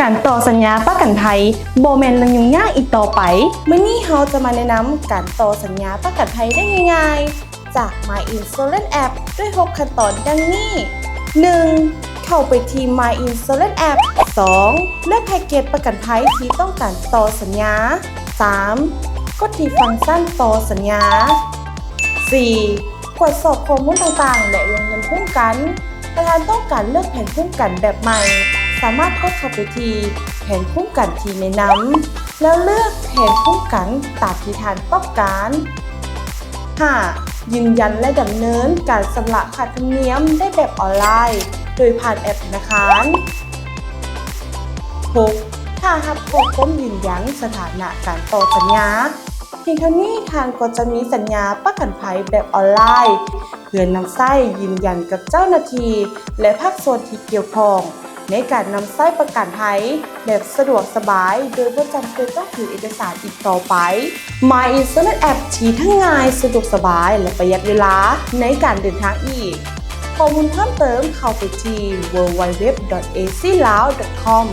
การต่อสัญญาประกันภัยบ่แม่นเรื่องยุ่งยากอีกต่อไปมื้อนี้เราจะมาแนะนำการต่อสัญญาประกันภัยได้ง่ายๆจาก My Insurance App ด้วย6ขั้นตอนดังนี้ 1. เข้าไปที่ My Insurance App 2. เลือกแพ็กเกจประกันภัยที่ต้องการต่อสัญญา 3. กดที่ฟังก์ชันต่อสัญญา 4. ตรวจสอบข้อมูลต่างๆและวงเงินคุ้มกันประธานต้องการเลือกแผนคุ้มกันแบบใหม่สามารถกดเข้าไปที่แผนคุ้มกันที่แนะนำแล้วเลือกแผนคุ้มกันตามที่ท่านต้องการ 5. ยืนยันและดำเนินการชำระค่าธรรมเนียมได้แบบออนไลน์โดยผ่านแอปธนาคาร 6. ถ้ารับข้อความยืนยันสถานะการต่อสัญญาเพียงเท่านี้ท่านก็จะมีสัญญาประกันภัยแบบออนไลน์เพื่อนำไส้ยืนยันกับเจ้าหน้าที่และภาคส่วนที่เกี่ยวข้องในการนำไส้ประกันภัยแบบสะดวกสบายโดยไม่จำเป็นต้องถือเอกสารอีกต่อไป My Insurance App ที่ทั้งง่ายสะดวกสบายและประหยัดเวลาในการเดินทางอีกข้อมูลเพิ่มเติมเข้าไปที่ www.aclao.com